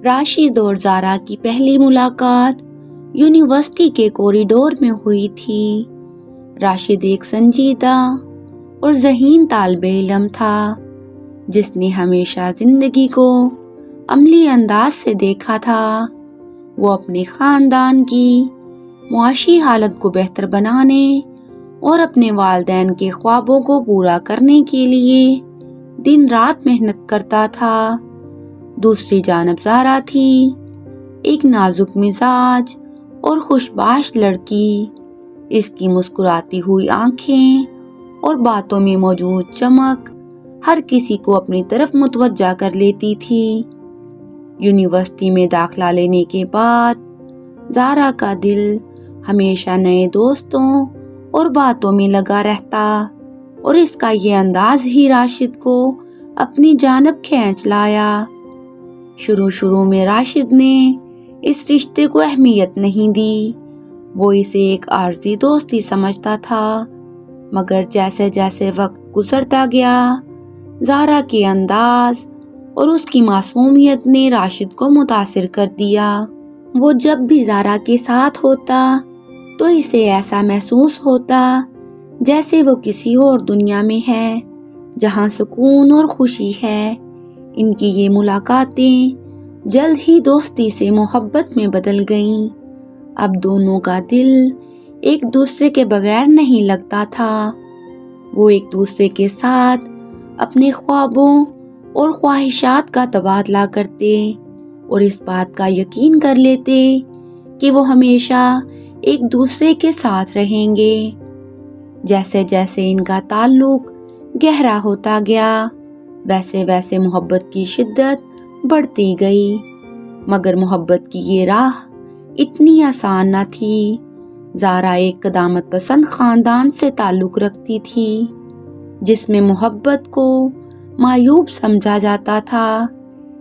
راشد اور زارا کی پہلی ملاقات یونیورسٹی کے کوریڈور میں ہوئی تھی۔ راشد ایک سنجیدہ اور ذہین طالب علم تھا جس نے ہمیشہ زندگی کو عملی انداز سے دیکھا تھا۔ وہ اپنے خاندان کی معاشی حالت کو بہتر بنانے اور اپنے والدین کے خوابوں کو پورا کرنے کے لیے دن رات محنت کرتا تھا۔ دوسری جانب زارا تھی، ایک نازک مزاج اور خوش باش لڑکی۔ اس کی مسکراتی ہوئی آنکھیں اور باتوں میں موجود چمک ہر کسی کو اپنی طرف متوجہ کر لیتی تھی۔ یونیورسٹی میں داخلہ لینے کے بعد زارا کا دل ہمیشہ نئے دوستوں اور باتوں میں لگا رہتا اور اس کا یہ انداز ہی راشد کو اپنی جانب کھینچ لایا۔ شروع میں راشد نے اس رشتے کو اہمیت نہیں دی، وہ اسے ایک عارضی دوستی سمجھتا تھا، مگر جیسے جیسے وقت گزرتا گیا زارا کے انداز اور اس کی معصومیت نے راشد کو متاثر کر دیا۔ وہ جب بھی زارا کے ساتھ ہوتا تو اسے ایسا محسوس ہوتا جیسے وہ کسی اور دنیا میں ہے جہاں سکون اور خوشی ہے۔ ان کی یہ ملاقاتیں جلد ہی دوستی سے محبت میں بدل گئیں۔ اب دونوں کا دل ایک دوسرے کے بغیر نہیں لگتا تھا۔ وہ ایک دوسرے کے ساتھ اپنے خوابوں اور خواہشات کا تبادلہ کرتے اور اس بات کا یقین کر لیتے کہ وہ ہمیشہ ایک دوسرے کے ساتھ رہیں گے۔ جیسے جیسے ان کا تعلق گہرا ہوتا گیا ویسے ویسے محبت کی شدت بڑھتی گئی، مگر محبت کی یہ راہ اتنی آسان نہ تھی۔ زارا ایک قدامت پسند خاندان سے تعلق رکھتی تھی جس میں محبت کو معیوب سمجھا جاتا تھا۔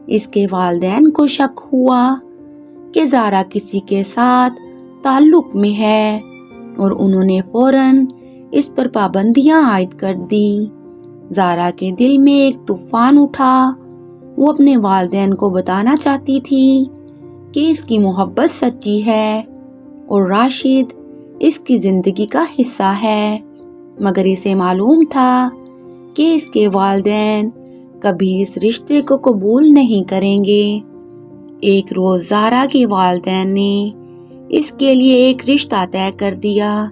اس کے والدین کو شک ہوا کہ زارا کسی کے ساتھ تعلق میں ہے اور انہوں نے فوراً اس پر پابندیاں عائد کر دی۔ زارا کے دل میں ایک طوفان اٹھا۔ وہ اپنے والدین کو بتانا چاہتی تھی کہ اس کی محبت سچی ہے اور راشد اس کی زندگی کا حصہ ہے، مگر اسے معلوم تھا کہ اس کے والدین کبھی اس رشتے کو قبول نہیں کریں گے۔ ایک روز زارا کے والدین نے اس کے لیے ایک رشتہ طے کر دیا۔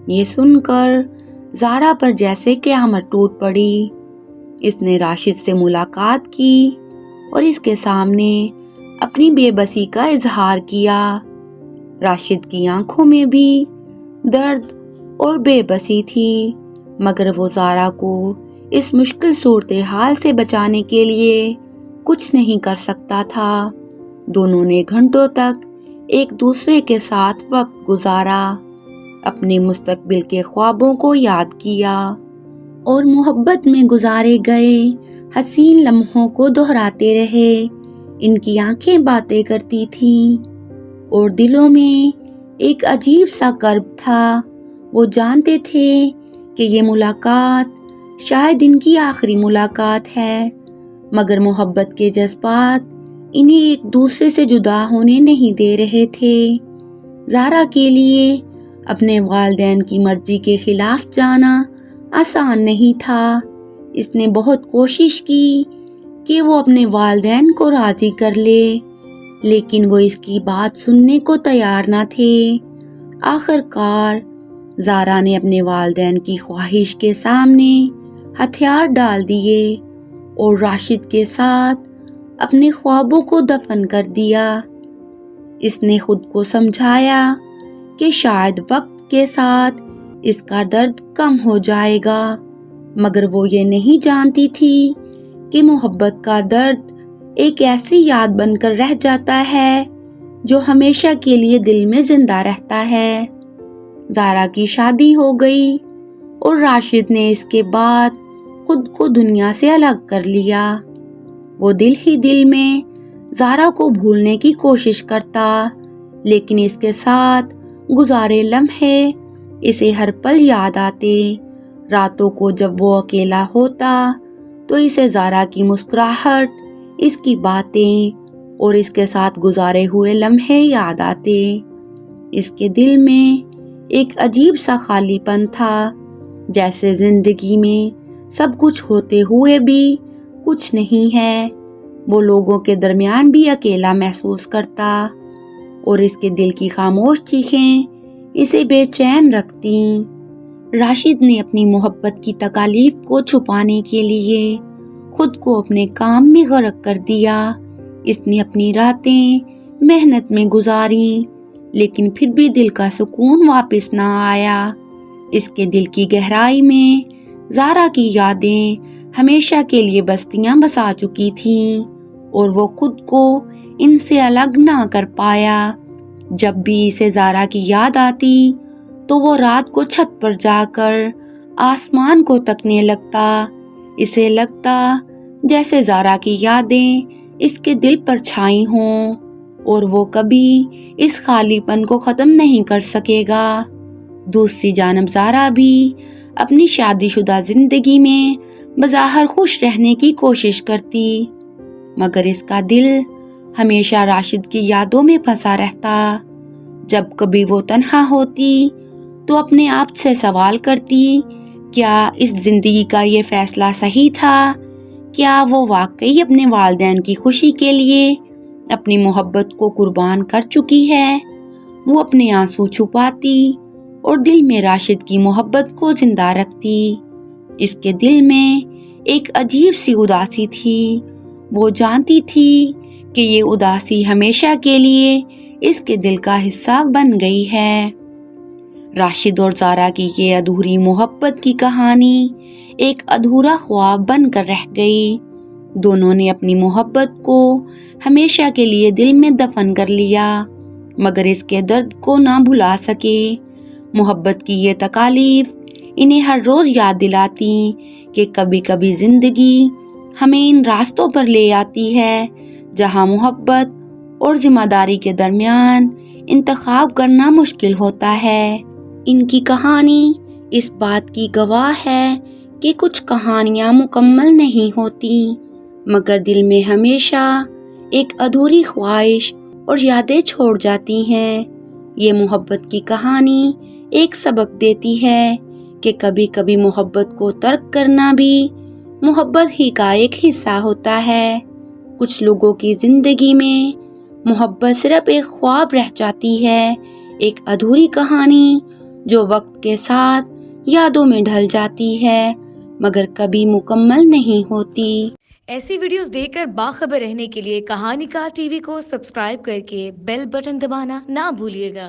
یہ سن کر زارا پر جیسے قیامت ٹوٹ پڑی۔ اس نے راشد سے ملاقات کی اور اس کے سامنے اپنی بے بسی کا اظہار کیا۔ راشد کی آنکھوں میں بھی درد اور بے بسی تھی، مگر وہ زارا کو اس مشکل صورتحال سے بچانے کے لیے کچھ نہیں کر سکتا تھا۔ دونوں نے گھنٹوں تک ایک دوسرے کے ساتھ وقت گزارا، اپنے مستقبل کے خوابوں کو یاد کیا اور محبت میں گزارے گئے حسین لمحوں کو دہراتے رہے۔ ان کی آنکھیں باتیں کرتی تھیں اور دلوں میں ایک عجیب سا کرب تھا۔ وہ جانتے تھے کہ یہ ملاقات شاید ان کی آخری ملاقات ہے، مگر محبت کے جذبات انہیں ایک دوسرے سے جدا ہونے نہیں دے رہے تھے۔ زارا کے لیے اپنے والدین کی مرضی کے خلاف جانا آسان نہیں تھا۔ اس نے بہت کوشش کی کہ وہ اپنے والدین کو راضی کر لے، لیکن وہ اس کی بات سننے کو تیار نہ تھے۔ آخر کار زارا نے اپنے والدین کی خواہش کے سامنے ہتھیار ڈال دیے اور راشد کے ساتھ اپنے خوابوں کو دفن کر دیا۔ اس نے خود کو سمجھایا کہ شاید وقت کے ساتھ اس کا درد کم ہو جائے گا، مگر وہ یہ نہیں جانتی تھی کہ محبت کا درد ایک ایسی یاد بن کر رہ جاتا ہے جو ہمیشہ کے لیے دل میں زندہ رہتا ہے۔ زارا کی شادی ہو گئی اور راشد نے اس کے بعد خود کو دنیا سے الگ کر لیا۔ وہ دل ہی دل میں زارا کو بھولنے کی کوشش کرتا، لیکن اس کے ساتھ گزارے لمحے اسے ہر پل یاد آتے۔ راتوں کو جب وہ اکیلا ہوتا تو اسے زارا کی مسکراہٹ، اس کی باتیں اور اس کے ساتھ گزارے ہوئے لمحے یاد آتے۔ اس کے دل میں ایک عجیب سا خالی پن تھا، جیسے زندگی میں سب کچھ ہوتے ہوئے بھی کچھ نہیں ہے۔ وہ لوگوں کے درمیان بھی اکیلا محسوس کرتا، اور اس کے دل کی خاموش چیخیں اسے بے چین رکھتی۔ راشد نے اپنی محبت کی تکالیف کو چھپانے کے لیے خود کو اپنے کام میں غرق کر دیا۔ اس نے اپنی راتیں محنت میں گزاری، لیکن پھر بھی دل کا سکون واپس نہ آیا۔ اس کے دل کی گہرائی میں زارا کی یادیں ہمیشہ کے لیے بستیاں بسا چکی تھیں، اور وہ خود کو ان سے الگ نہ کر پایا۔ جب بھی اسے زارا کی یاد آتی تو وہ رات کو چھت پر جا کر آسمان کو تکنے لگتا۔ اسے لگتا جیسے زارا کی یادیں اس کے دل پر چھائی ہوں، اور وہ کبھی اس خالی پن کو ختم نہیں کر سکے گا۔ دوسری جانب زارا بھی اپنی شادی شدہ زندگی میں بظاہر خوش رہنے کی کوشش کرتی، مگر اس کا دل ہمیشہ راشد کی یادوں میں پھنسا رہتا۔ جب کبھی وہ تنہا ہوتی تو اپنے آپ سے سوال کرتی، کیا اس زندگی کا یہ فیصلہ صحیح تھا؟ کیا وہ واقعی اپنے والدین کی خوشی کے لیے اپنی محبت کو قربان کر چکی ہے؟ وہ اپنے آنسو چھپاتی اور دل میں راشد کی محبت کو زندہ رکھتی۔ اس کے دل میں ایک عجیب سی اداسی تھی۔ وہ جانتی تھی کہ یہ اداسی ہمیشہ کے لیے اس کے دل کا حصہ بن گئی ہے۔ راشد اور زارا کی یہ ادھوری محبت کی کہانی ایک ادھورا خواب بن کر رہ گئی۔ دونوں نے اپنی محبت کو ہمیشہ کے لیے دل میں دفن کر لیا، مگر اس کے درد کو نہ بھلا سکے۔ محبت کی یہ تکالیف انہیں ہر روز یاد دلاتی کہ کبھی کبھی زندگی ہمیں ان راستوں پر لے آتی ہے جہاں محبت اور ذمہ داری کے درمیان انتخاب کرنا مشکل ہوتا ہے۔ ان کی کہانی اس بات کی گواہ ہے کہ کچھ کہانیاں مکمل نہیں ہوتی، مگر دل میں ہمیشہ ایک ادھوری خواہش اور یادیں چھوڑ جاتی ہیں۔ یہ محبت کی کہانی ایک سبق دیتی ہے کہ کبھی کبھی محبت کو ترک کرنا بھی محبت ہی کا ایک حصہ ہوتا ہے۔ کچھ لوگوں کی زندگی میں محبت صرف ایک خواب رہ جاتی ہے، ایک ادھوری کہانی جو وقت کے ساتھ یادوں میں ڈھل جاتی ہے مگر کبھی مکمل نہیں ہوتی۔ ایسی ویڈیوز دیکھ کر باخبر رہنے کے لیے کہانی کا ٹی وی کو سبسکرائب کر کے بیل بٹن دبانا نہ بھولیے گا۔